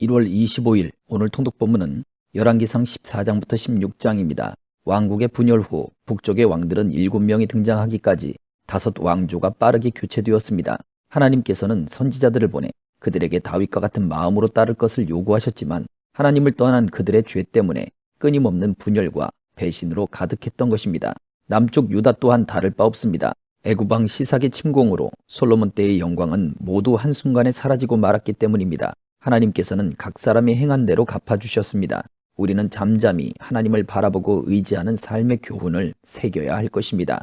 1월 25일 오늘 통독본문은 열왕기상 14장부터 16장입니다. 왕국의 분열 후 북쪽의 왕들은 7명이 등장하기까지 5 왕조가 빠르게 교체되었습니다. 하나님께서는 선지자들을 보내 그들에게 다윗과 같은 마음으로 따를 것을 요구하셨지만 하나님을 떠난 그들의 죄 때문에 끊임없는 분열과 배신으로 가득했던 것입니다. 남쪽 유다 또한 다를 바 없습니다. 애굽왕 시삭의 침공으로 솔로몬 때의 영광은 모두 한순간에 사라지고 말았기 때문입니다. 하나님께서는 각 사람이 행한 대로 갚아주셨습니다. 우리는 잠잠히 하나님을 바라보고 의지하는 삶의 교훈을 새겨야 할 것입니다.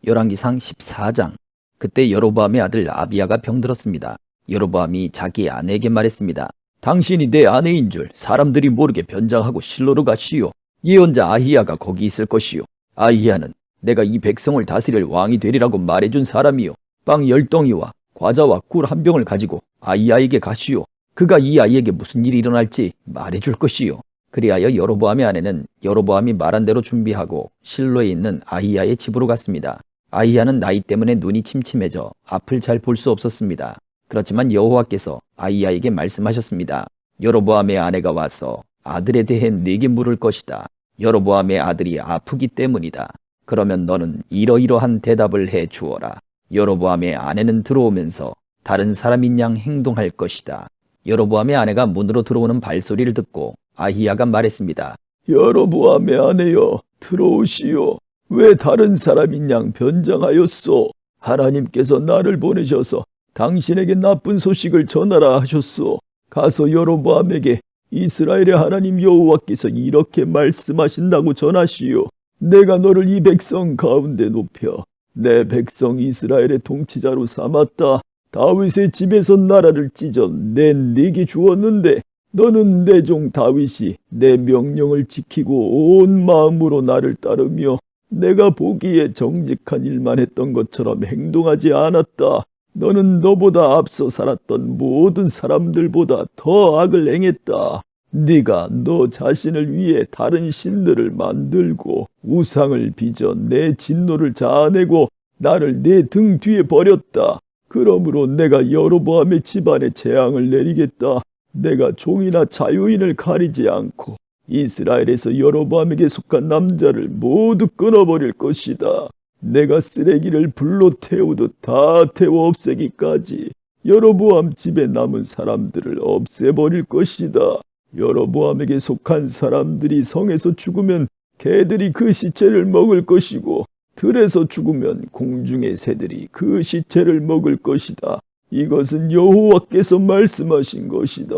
열왕기상 14장. 그때 여로보암의 아들 아비야가 병들었습니다. 여로보암이 자기 아내에게 말했습니다. 당신이 내 아내인 줄 사람들이 모르게 변장하고 실로로 가시오. 예언자 아히야가 거기 있을 것이오. 아히야는 내가 이 백성을 다스릴 왕이 되리라고 말해준 사람이요. 빵 10덩이와 과자와 꿀 1병을 가지고 아히야에게 가시오. 그가 이 아이에게 무슨 일이 일어날지 말해줄 것이요. 그리하여 여로보암의 아내는 여로보암이 말한 대로 준비하고 실로에 있는 아히야의 집으로 갔습니다. 아히야는 나이 때문에 눈이 침침해져 앞을 잘 볼 수 없었습니다. 그렇지만 여호와께서 아히야에게 말씀하셨습니다. 여로보암의 아내가 와서 아들에 대해 네게 물을 것이다. 여로보암의 아들이 아프기 때문이다. 그러면 너는 이러이러한 대답을 해 주어라. 여로보암의 아내는 들어오면서 다른 사람인 양 행동할 것이다. 여로보암의 아내가 문으로 들어오는 발소리를 듣고 아히야가 말했습니다. 여로보암의 아내여, 들어오시오. 왜 다른 사람인 양 변장하였소? 하나님께서 나를 보내셔서 당신에게 나쁜 소식을 전하라 하셨소. 가서 여로보암에게 이스라엘의 하나님 여호와께서 이렇게 말씀하신다고 전하시오. 내가 너를 이 백성 가운데 높여 내 백성 이스라엘의 통치자로 삼았다. 다윗의 집에서 나라를 찢어 네게 주었는데 너는 내 종 다윗이 내 명령을 지키고 온 마음으로 나를 따르며 내가 보기에 정직한 일만 했던 것처럼 행동하지 않았다. 너는 너보다 앞서 살았던 모든 사람들보다 더 악을 행했다. 네가 너 자신을 위해 다른 신들을 만들고 우상을 빚어 내 진노를 자아내고 나를 내 등 뒤에 버렸다. 그러므로 내가 여로보암의 집안에 재앙을 내리겠다. 내가 종이나 자유인을 가리지 않고 이스라엘에서 여로보암에게 속한 남자를 모두 끊어버릴 것이다. 내가 쓰레기를 불로 태우듯 다 태워 없애기까지 여로보암 집에 남은 사람들을 없애버릴 것이다. 여로보암에게 속한 사람들이 성에서 죽으면 개들이 그 시체를 먹을 것이고 들에서 죽으면 공중의 새들이 그 시체를 먹을 것이다. 이것은 여호와께서 말씀하신 것이다.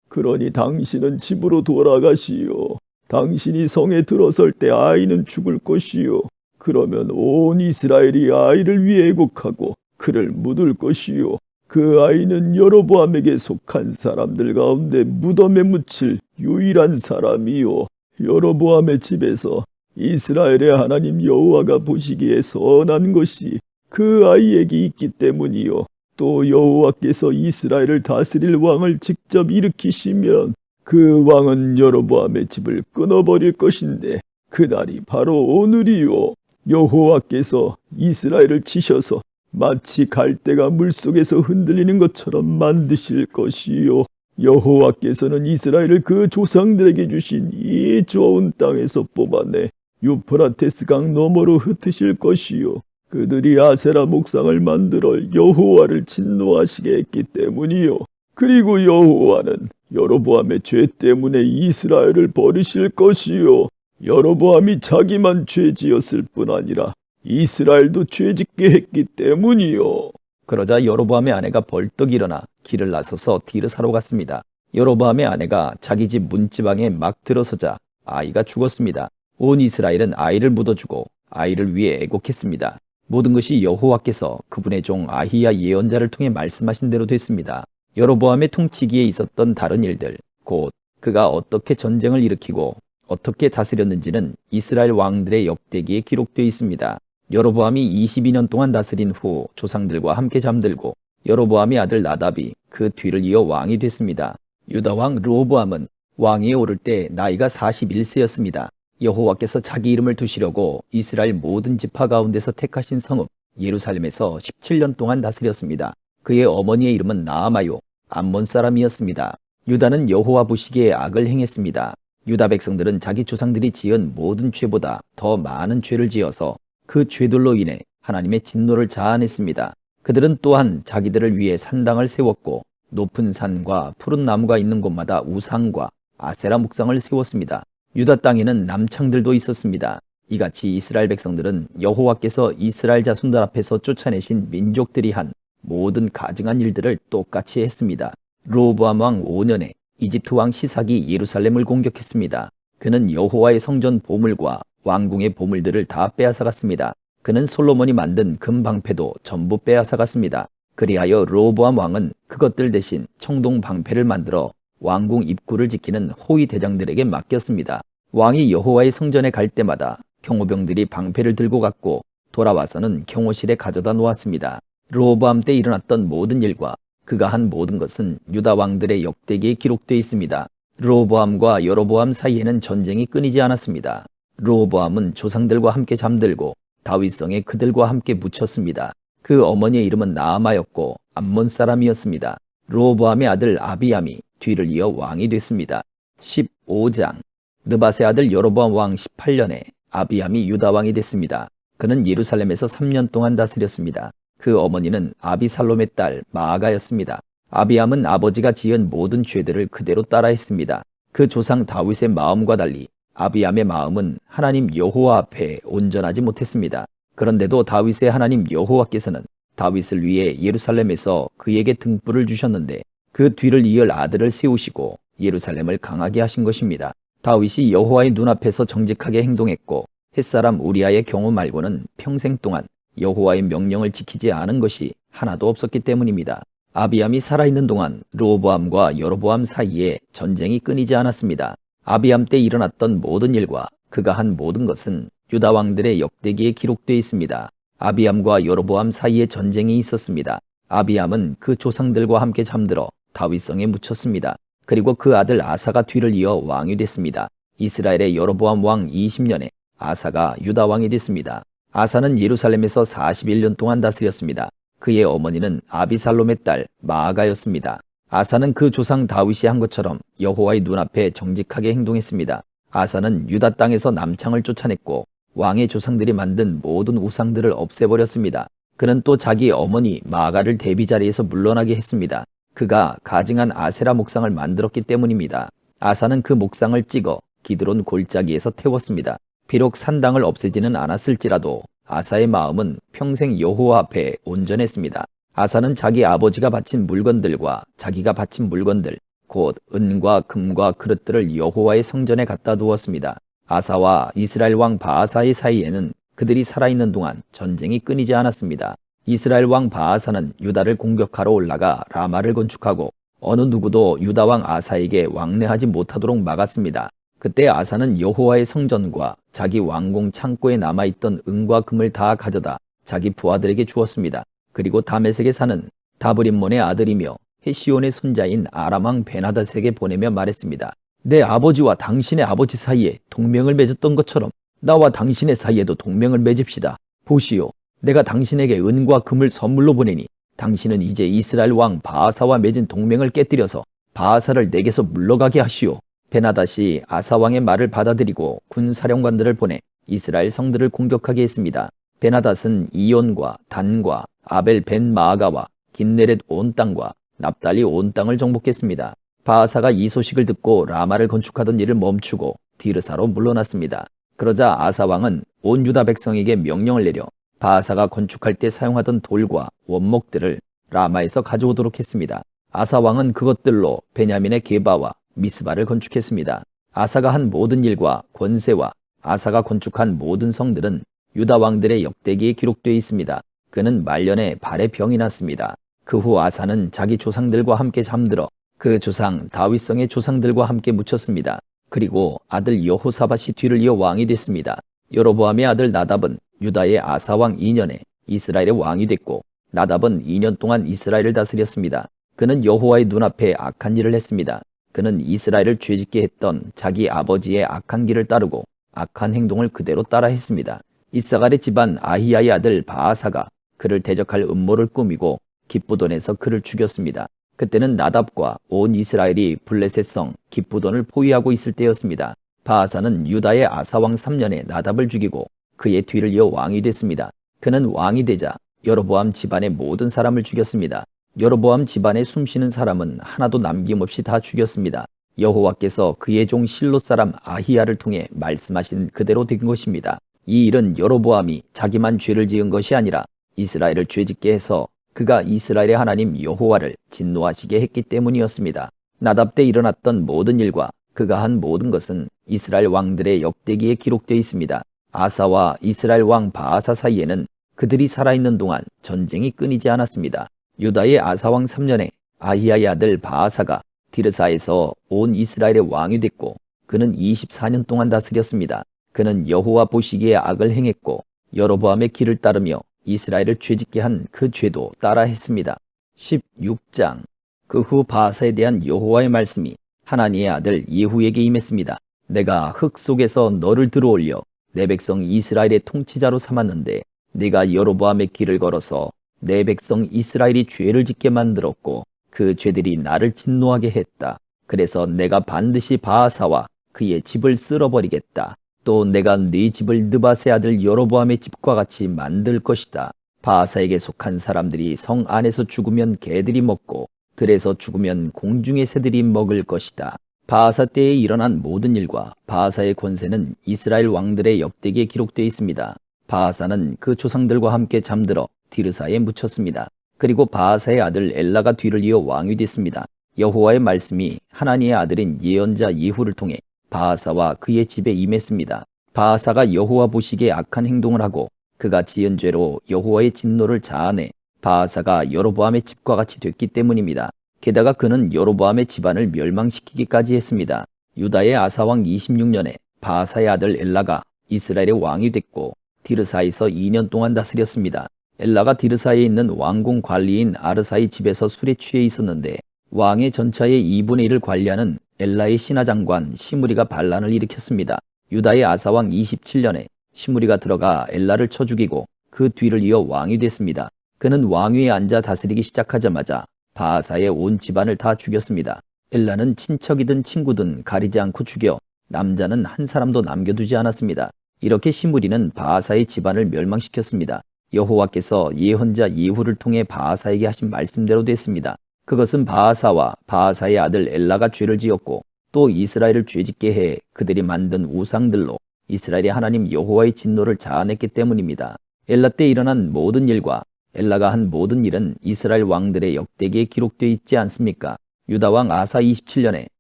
그러니 당신은 집으로 돌아가시오. 당신이 성에 들어설 때 아이는 죽을 것이요. 그러면 온 이스라엘이 아이를 위해 애곡하고 그를 묻을 것이요. 그 아이는 여로보암에게 속한 사람들 가운데 무덤에 묻힐 유일한 사람이요. 여로보암의 집에서 이스라엘의 하나님 여호와가 보시기에 선한 것이 그 아이에게 있기 때문이요. 또 여호와께서 이스라엘을 다스릴 왕을 직접 일으키시면 그 왕은 여로보암의 집을 끊어버릴 것인데 그날이 바로 오늘이요. 여호와께서 이스라엘을 치셔서 마치 갈대가 물속에서 흔들리는 것처럼 만드실 것이요. 여호와께서는 이스라엘을 그 조상들에게 주신 이 좋은 땅에서 뽑아내 유프라테스 강 너머로 흩으실 것이요. 그들이 아세라 목상을 만들어 여호와를 진노하시게 했기 때문이요. 그리고 여호와는 여로보암의 죄 때문에 이스라엘을 버리실 것이요. 여로보암이 자기만 죄지었을 뿐 아니라 이스라엘도 죄짓게 했기 때문이요. 그러자 여로보암의 아내가 벌떡 일어나 길을 나서서 디르사로 갔습니다. 여로보암의 아내가 자기 집 문지방에 막 들어서자 아이가 죽었습니다. 온 이스라엘은 아이를 묻어주고 아이를 위해 애곡했습니다. 모든 것이 여호와께서 그분의 종 아히야 예언자를 통해 말씀하신 대로 됐습니다. 여로보암의 통치기에 있었던 다른 일들, 곧 그가 어떻게 전쟁을 일으키고 어떻게 다스렸는지는 이스라엘 왕들의 역대기에 기록되어 있습니다. 여로보암이 22년 동안 다스린 후 조상들과 함께 잠들고 여로보암의 아들 나답이 그 뒤를 이어 왕이 됐습니다. 유다 왕 르호보암은 왕위에 오를 때 나이가 41세였습니다. 여호와께서 자기 이름을 두시려고 이스라엘 모든 지파 가운데서 택하신 성읍 예루살렘에서 17년 동안 다스렸습니다. 그의 어머니의 이름은 나아마요, 암몬 사람이었습니다. 유다는 여호와 보시기에 악을 행했습니다. 유다 백성들은 자기 조상들이 지은 모든 죄보다 더 많은 죄를 지어서 그 죄들로 인해 하나님의 진노를 자아냈습니다. 그들은 또한 자기들을 위해 산당을 세웠고 높은 산과 푸른 나무가 있는 곳마다 우상과 아세라 목상을 세웠습니다. 유다 땅에는 남창들도 있었습니다. 이같이 이스라엘 백성들은 여호와께서 이스라엘 자손들 앞에서 쫓아내신 민족들이 한 모든 가증한 일들을 똑같이 했습니다. 르호보암 왕 5년에 이집트 왕 시삭이 예루살렘을 공격했습니다. 그는 여호와의 성전 보물과 왕궁의 보물들을 다 빼앗아갔습니다. 그는 솔로몬이 만든 금방패도 전부 빼앗아갔습니다. 그리하여 르호보암 왕은 그것들 대신 청동 방패를 만들어 왕궁 입구를 지키는 호위 대장들에게 맡겼습니다. 왕이 여호와의 성전에 갈 때마다 경호병들이 방패를 들고 갔고 돌아와서는 경호실에 가져다 놓았습니다. 르호보암 때 일어났던 모든 일과 그가 한 모든 것은 유다 왕들의 역대기에 기록되어 있습니다. 르호보암과 여로보암 사이에는 전쟁이 끊이지 않았습니다. 르호보암은 조상들과 함께 잠들고 다윗성에 그들과 함께 묻혔습니다. 그 어머니의 이름은 나아마였고 암몬 사람이었습니다. 르호보암의 아들 아비암이 뒤를 이어 왕이 됐습니다. 15장. 느밧의 아들 여로보암 왕 18년에 아비암이 유다 왕이 됐습니다. 그는 예루살렘에서 3년 동안 다스렸습니다. 그 어머니는 아비살롬의 딸 마아가였습니다. 아비암은 아버지가 지은 모든 죄들을 그대로 따라했습니다. 그 조상 다윗의 마음과 달리 아비암의 마음은 하나님 여호와 앞에 온전하지 못했습니다. 그런데도 다윗의 하나님 여호와께서는 다윗을 위해 예루살렘에서 그에게 등불을 주셨는데 그 뒤를 이을 아들을 세우시고 예루살렘을 강하게 하신 것입니다. 다윗이 여호와의 눈앞에서 정직하게 행동했고 햇사람 우리아의 경우 말고는 평생 동안 여호와의 명령을 지키지 않은 것이 하나도 없었기 때문입니다. 아비암이 살아있는 동안 르호보암과 여로보암 사이에 전쟁이 끊이지 않았습니다. 아비암 때 일어났던 모든 일과 그가 한 모든 것은 유다 왕들의 역대기에 기록되어 있습니다. 아비암과 여로보암 사이에 전쟁이 있었습니다. 아비암은 그 조상들과 함께 잠들어 다윗성에 묻혔습니다. 그리고 그 아들 아사가 뒤를 이어 왕이 됐습니다. 이스라엘의 여로보암 왕 20년에 아사가 유다 왕이 됐습니다. 아사는 예루살렘에서 41년 동안 다스렸습니다. 그의 어머니는 아비살롬의 딸 마아가였습니다. 아사는 그 조상 다윗이 한 것처럼 여호와의 눈앞에 정직하게 행동했습니다. 아사는 유다 땅에서 남창을 쫓아냈고 왕의 조상들이 만든 모든 우상들을 없애버렸습니다. 그는 또 자기 어머니 마아가를 대비 자리에서 물러나게 했습니다. 그가 가증한 아세라 목상을 만들었기 때문입니다. 아사는 그 목상을 찍어 기드론 골짜기에서 태웠습니다. 비록 산당을 없애지는 않았을지라도 아사의 마음은 평생 여호와 앞에 온전했습니다. 아사는 자기 아버지가 바친 물건들과 자기가 바친 물건들, 곧 은과 금과 그릇들을 여호와의 성전에 갖다 두었습니다. 아사와 이스라엘 왕 바아사의 사이에는 그들이 살아있는 동안 전쟁이 끊이지 않았습니다. 이스라엘 왕 바아사는 유다를 공격하러 올라가 라마를 건축하고 어느 누구도 유다 왕 아사에게 왕래하지 못하도록 막았습니다. 그때 아사는 여호와의 성전과 자기 왕궁 창고에 남아있던 은과 금을 다 가져다 자기 부하들에게 주었습니다. 그리고 다메섹에 사는 다브림몬의 아들이며 헤시온의 손자인 아람 왕 베나닷에게 보내며 말했습니다. 내 아버지와 당신의 아버지 사이에 동맹을 맺었던 것처럼 나와 당신의 사이에도 동맹을 맺읍시다. 보시오, 내가 당신에게 은과 금을 선물로 보내니 당신은 이제 이스라엘 왕 바아사와 맺은 동맹을 깨뜨려서 바아사를 내게서 물러가게 하시오. 베나닷이 아사 왕의 말을 받아들이고 군 사령관들을 보내 이스라엘 성들을 공격하게 했습니다. 베나닷은 이온과 단과 아벨 벤 마아가와 긴네렛 온 땅과 납달리 온 땅을 정복했습니다. 바아사가 이 소식을 듣고 라마를 건축하던 일을 멈추고 디르사로 물러났습니다. 그러자 아사 왕은 온 유다 백성에게 명령을 내려 바아사가 건축할 때 사용하던 돌과 원목들을 라마에서 가져오도록 했습니다. 아사 왕은 그것들로 베냐민의 게바와 미스바를 건축했습니다. 아사가 한 모든 일과 권세와 아사가 건축한 모든 성들은 유다 왕들의 역대기에 기록되어 있습니다. 그는 말년에 발에 병이 났습니다. 그 후 아사는 자기 조상들과 함께 잠들어 그 조상 다윗성의 조상들과 함께 묻혔습니다. 그리고 아들 여호사밧이 뒤를 이어 왕이 됐습니다. 여로보암의 아들 나답은 유다의 아사 왕 2년에 이스라엘의 왕이 됐고 나답은 2년 동안 이스라엘을 다스렸습니다. 그는 여호와의 눈앞에 악한 일을 했습니다. 그는 이스라엘을 죄짓게 했던 자기 아버지의 악한 길을 따르고 악한 행동을 그대로 따라했습니다. 이사갈의 집안 아히야의 아들 바아사가 그를 대적할 음모를 꾸미고 기브돈에서 그를 죽였습니다. 그때는 나답과 온 이스라엘이 블레셋성 기브돈을 포위하고 있을 때였습니다. 바아사는 유다의 아사왕 3년에 나답을 죽이고 그의 뒤를 이어 왕이 됐습니다. 그는 왕이 되자 여로보암 집안의 모든 사람을 죽였습니다. 여로보암 집안에 숨쉬는 사람은 하나도 남김없이 다 죽였습니다. 여호와께서 그의 종 실롯 사람 아히야를 통해 말씀하신 그대로 된 것입니다. 이 일은 여로보암이 자기만 죄를 지은 것이 아니라 이스라엘을 죄짓게 해서 그가 이스라엘의 하나님 여호와를 진노하시게 했기 때문이었습니다. 나답 때 일어났던 모든 일과 그가 한 모든 것은 이스라엘 왕들의 역대기에 기록되어 있습니다. 아사와 이스라엘 왕 바아사 사이에는 그들이 살아있는 동안 전쟁이 끊이지 않았습니다. 유다의 아사왕 3년에 아히야의 아들 바아사가 디르사에서 온 이스라엘의 왕이 됐고 그는 24년 동안 다스렸습니다. 그는 여호와 보시기에 악을 행했고 여로보암의 길을 따르며 이스라엘을 죄짓게 한 그 죄도 따라 했습니다. 16장. 그 후 바아사에 대한 여호와의 말씀이 하나니의 아들 예후에게 임했습니다. 내가 흙 속에서 너를 들어올려 내 백성 이스라엘의 통치자로 삼았는데 네가 여로보암의 길을 걸어서 내 백성 이스라엘이 죄를 짓게 만들었고 그 죄들이 나를 진노하게 했다. 그래서 내가 반드시 바아사와 그의 집을 쓸어버리겠다. 또 내가 네 집을 느밧의 아들 여로보암의 집과 같이 만들 것이다. 바아사에게 속한 사람들이 성 안에서 죽으면 개들이 먹고 들에서 죽으면 공중의 새들이 먹을 것이다. 바아사 때에 일어난 모든 일과 바아사의 권세는 이스라엘 왕들의 역대기에 기록되어 있습니다. 바아사는 그 조상들과 함께 잠들어 디르사에 묻혔습니다. 그리고 바아사의 아들 엘라가 뒤를 이어 왕이 됐습니다. 여호와의 말씀이 하나니의 아들인 예언자 예후를 통해 바아사와 그의 집에 임했습니다. 바아사가 여호와 보시기에 악한 행동을 하고 그가 지은 죄로 여호와의 진노를 자아내 바아사가 여로보암의 집과 같이 됐기 때문입니다. 게다가 그는 여로보암의 집안을 멸망시키기까지 했습니다. 유다의 아사왕 26년에 바아사의 아들 엘라가 이스라엘의 왕이 됐고 디르사에서 2년 동안 다스렸습니다. 엘라가 디르사에 있는 왕궁 관리인 아르사의 집에서 술에 취해 있었는데 왕의 전차의 2분의 1을 관리하는 엘라의 신하장관 시므리가 반란을 일으켰습니다. 유다의 아사왕 27년에 시므리가 들어가 엘라를 쳐 죽이고 그 뒤를 이어 왕이 됐습니다. 그는 왕위에 앉아 다스리기 시작하자마자 바아사의 온 집안을 다 죽였습니다. 엘라는 친척이든 친구든 가리지 않고 죽여 남자는 한 사람도 남겨두지 않았습니다. 이렇게 시므리는 바아사의 집안을 멸망시켰습니다. 여호와께서 예언자 예후를 통해 바아사에게 하신 말씀대로 됐습니다. 그것은 바아사와 바아사의 아들 엘라가 죄를 지었고 또 이스라엘을 죄짓게 해 그들이 만든 우상들로 이스라엘의 하나님 여호와의 진노를 자아냈기 때문입니다. 엘라 때 일어난 모든 일과 엘라가 한 모든 일은 이스라엘 왕들의 역대기에 기록되어 있지 않습니까? 유다왕 아사 27년에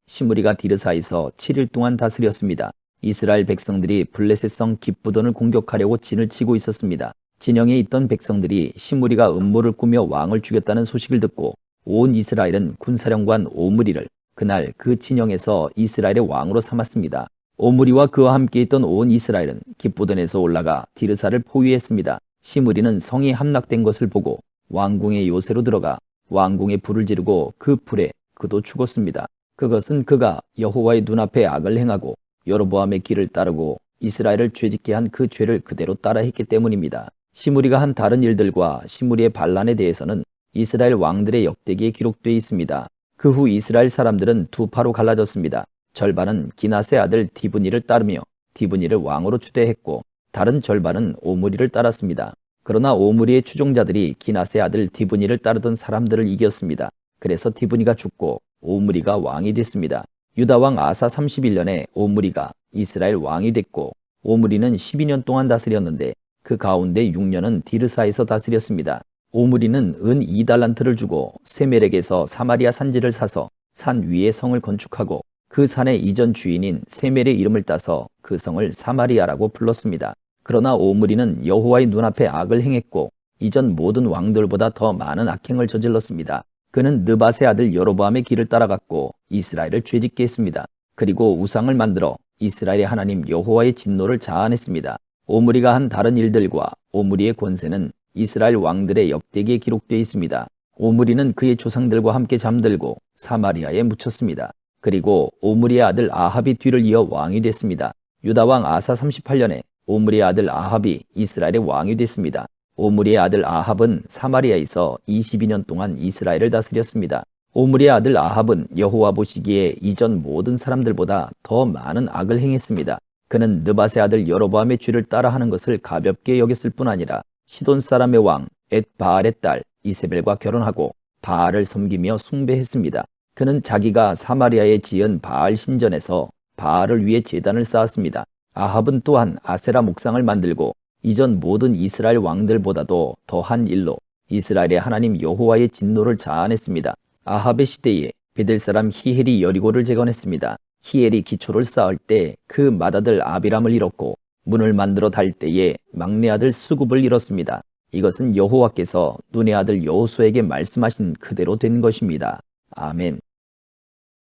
시므리가 디르사에서 7일 동안 다스렸습니다. 이스라엘 백성들이 블레셋성 기브돈을 공격하려고 진을 치고 있었습니다. 진영에 있던 백성들이 시므리가 음모를 꾸며 왕을 죽였다는 소식을 듣고 온 이스라엘은 군사령관 오므리를 그날 그 진영에서 이스라엘의 왕으로 삼았습니다. 오므리와 그와 함께 있던 온 이스라엘은 기브돈에서 올라가 디르사를 포위했습니다. 시므리는 성이 함락된 것을 보고 왕궁의 요새로 들어가 왕궁에 불을 지르고 그 불에 그도 죽었습니다. 그것은 그가 여호와의 눈앞에 악을 행하고 여로보암의 길을 따르고 이스라엘을 죄짓게 한 그 죄를 그대로 따라했기 때문입니다. 시므리가 한 다른 일들과 시므리의 반란에 대해서는 이스라엘 왕들의 역대기에 기록되어 있습니다. 그 후 이스라엘 사람들은 두 파로 갈라졌습니다. 절반은 기낫의 아들 디브니를 따르며 디브니를 왕으로 추대했고 다른 절반은 오므리를 따랐습니다. 그러나 오므리의 추종자들이 기낫의 아들 디브니를 따르던 사람들을 이겼습니다. 그래서 디브니가 죽고 오므리가 왕이 됐습니다. 유다왕 아사 31년에 오므리가 이스라엘 왕이 됐고 오므리는 12년 동안 다스렸는데 그 가운데 6년은 디르사에서 다스렸습니다. 오므리는 은 2달란트를 주고 세멜에게서 사마리아 산지를 사서 산 위에 성을 건축하고 그 산의 이전 주인인 세멜의 이름을 따서 그 성을 사마리아라고 불렀습니다. 그러나 오므리는 여호와의 눈앞에 악을 행했고 이전 모든 왕들보다 더 많은 악행을 저질렀습니다. 그는 느밧의 아들 여로보암의 길을 따라갔고 이스라엘을 죄짓게 했습니다. 그리고 우상을 만들어 이스라엘의 하나님 여호와의 진노를 자아냈습니다. 오므리가 한 다른 일들과 오므리의 권세는 이스라엘 왕들의 역대기에 기록되어 있습니다. 오므리는 그의 조상들과 함께 잠들고 사마리아에 묻혔습니다. 그리고 오므리의 아들 아합이 뒤를 이어 왕이 됐습니다. 유다왕 아사 38년에 오므리의 아들 아합이 이스라엘의 왕이 됐습니다. 오므리의 아들 아합은 사마리아에서 22년 동안 이스라엘을 다스렸습니다. 오므리의 아들 아합은 여호와 보시기에 이전 모든 사람들보다 더 많은 악을 행했습니다. 그는 느밧의 아들 여로보암의 죄를 따라하는 것을 가볍게 여겼을 뿐 아니라 시돈 사람의 왕 엣바알의 딸 이세벨과 결혼하고 바알을 섬기며 숭배했습니다. 그는 자기가 사마리아에 지은 바알 신전에서 바알을 위해 제단을 쌓았습니다. 아합은 또한 아세라 목상을 만들고 이전 모든 이스라엘 왕들보다도 더한 일로 이스라엘의 하나님 여호와의 진노를 자아냈습니다. 아합의 시대에 베델 사람 히엘이 여리고를 재건했습니다. 히엘이 기초를 쌓을 때 그 맏아들 아비람을 잃었고 문을 만들어 달 때에 막내 아들 수굽을 잃었습니다. 이것은 여호와께서 눈의 아들 여호수아에게 말씀하신 그대로 된 것입니다. 아멘.